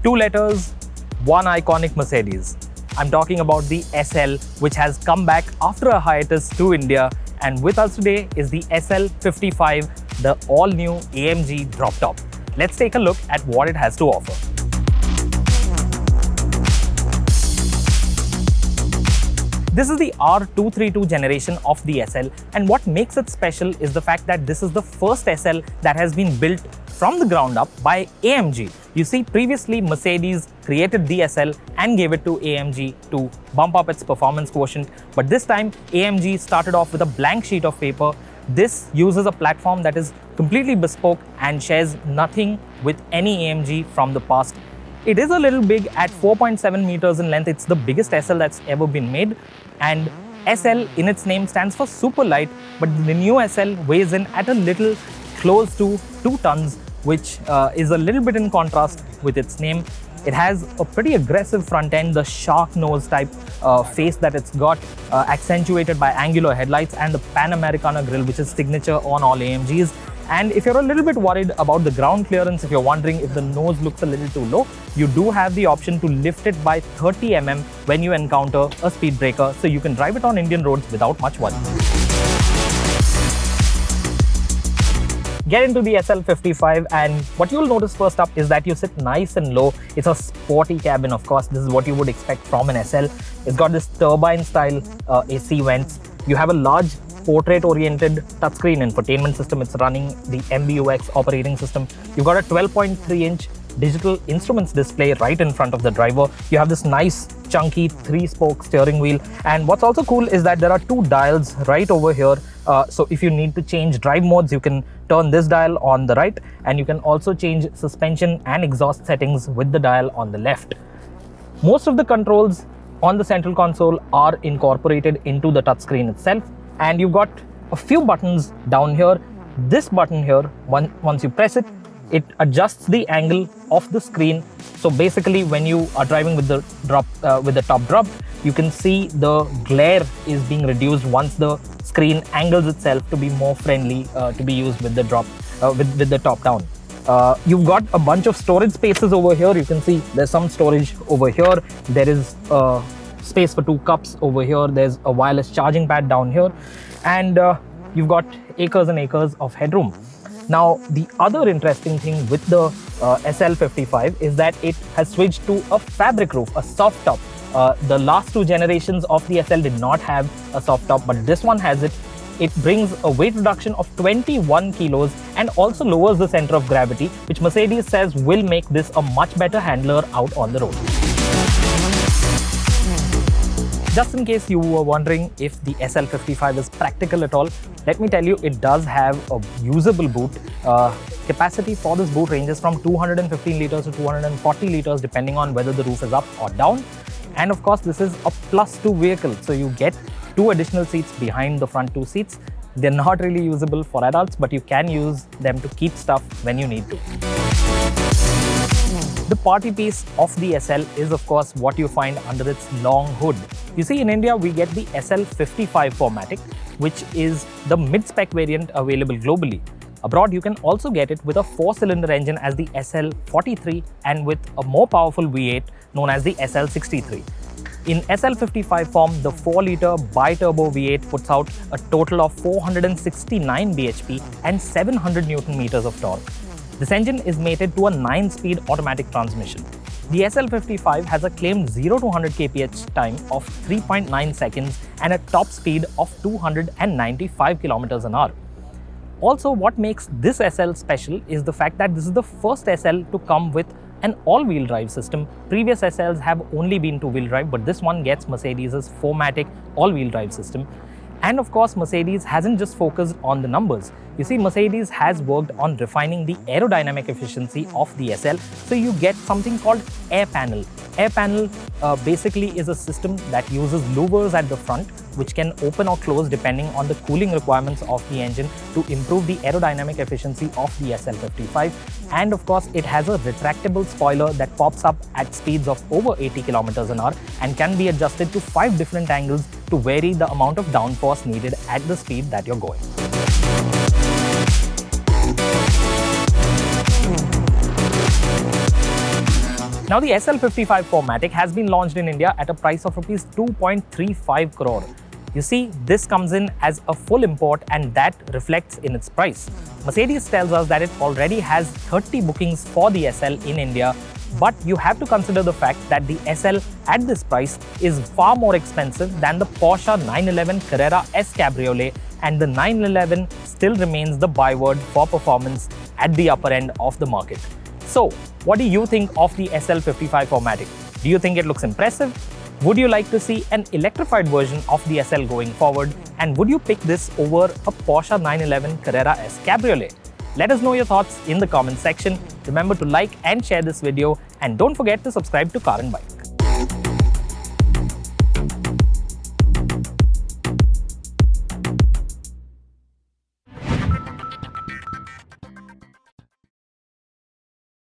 Two letters, one iconic Mercedes. I'm talking about the SL, which has come back after a hiatus to India. And with us today is the SL55, the all-new AMG drop top. Let's take a look at what it has to offer. This is the R232 generation of the SL, and what makes it special is the fact that this is the first SL that has been built from the ground up by AMG. You see, previously Mercedes created the SL and gave it to AMG to bump up its performance quotient, but this time AMG started off with a blank sheet of paper. This uses a platform that is completely bespoke and shares nothing with any AMG from the past. It is a little big at 4.7 meters in length. It's the biggest SL that's ever been made, and SL in its name stands for super light, but the new SL weighs in at a little close to 2 tons, which is a little bit in contrast with its name. It has a pretty aggressive front end, the shark nose type face that it's got, accentuated by angular headlights, and the Pan Americana grille, which is signature on all AMGs. And if you're a little bit worried about the ground clearance, if you're wondering if the nose looks a little too low, you do have the option to lift it by 30 mm when you encounter a speed breaker, so you can drive it on Indian roads without much worry. Get into the SL55, and what you'll notice first up is that you sit nice and low. It's a sporty cabin, of course. This is what you would expect from an SL. It's got this turbine style AC vents. You have a large portrait-oriented touchscreen infotainment system. It's running the MBUX operating system. You've got a 12.3-inch digital instruments display right in front of the driver. You have this nice chunky 3-spoke steering wheel, and what's also cool is that there are 2 dials right over here. So if you need to change drive modes, you can turn this dial on the right, and you can also change suspension and exhaust settings with the dial on the left. Most of the controls on the central console are incorporated into the touchscreen itself, and you've got a few buttons down here. This button here, once you press it, it adjusts the angle of the screen. So basically, when you are driving with the top dropped, you can see the glare is being reduced once the screen angles itself to be more friendly to be used with the with the top down. You've got a bunch of storage spaces over here. You can see there's some storage over here. There is space for 2 cups over here. There's a wireless charging pad down here, and you've got acres and acres of headroom. Now, the other interesting thing with the SL55 is that it has switched to a fabric roof, a soft top. The last 2 generations of the SL did not have a soft top, but this one has it. It brings a weight reduction of 21 kilos and also lowers the center of gravity, which Mercedes says will make this a much better handler out on the road. Just in case you were wondering if the SL55 is practical at all, let me tell you, it does have a usable boot. Capacity for this boot ranges from 215 liters to 240 liters depending on whether the roof is up or down. And of course, this is a +2 vehicle, so you get 2 additional seats behind the front 2 seats. They're not really usable for adults, but you can use them to keep stuff when you need to. The party piece of the SL is of course what you find under its long hood. You see, in India we get the SL55 4MATIC, which is the mid-spec variant available globally. Abroad you can also get it with a 4-cylinder engine as the SL43 and with a more powerful V8 known as the SL63. In SL55 form, the 4-litre bi-turbo V8 puts out a total of 469 bhp and 700 Nm of torque. This engine is mated to a 9-speed automatic transmission. The SL55 has a claimed 0 to 100 kph time of 3.9 seconds and a top speed of 295 km/h. Also, what makes this SL special is the fact that this is the first SL to come with an all-wheel drive system. Previous SLs have only been 2-wheel drive, but this one gets Mercedes' 4MATIC all-wheel drive system. And of course, Mercedes hasn't just focused on the numbers. You see, Mercedes has worked on refining the aerodynamic efficiency of the SL, so you get something called air panel. Air panel basically is a system that uses louvers at the front, which can open or close depending on the cooling requirements of the engine to improve the aerodynamic efficiency of the SL55. And of course, it has a retractable spoiler that pops up at speeds of over 80 km/h and can be adjusted to 5 different angles to vary the amount of downforce needed at the speed that you're going. Now the SL55 4MATIC has been launched in India at a price of Rs 2.35 crore. You see, this comes in as a full import and that reflects in its price. Mercedes tells us that it already has 30 bookings for the SL in India, but you have to consider the fact that the SL at this price is far more expensive than the Porsche 911 Carrera S Cabriolet, and the 911 still remains the byword for performance at the upper end of the market. So, what do you think of the SL55 4MATIC? Do you think it looks impressive? Would you like to see an electrified version of the SL going forward? And would you pick this over a Porsche 911 Carrera S Cabriolet? Let us know your thoughts in the comment section. Remember to like and share this video, and don't forget to subscribe to Carandbike.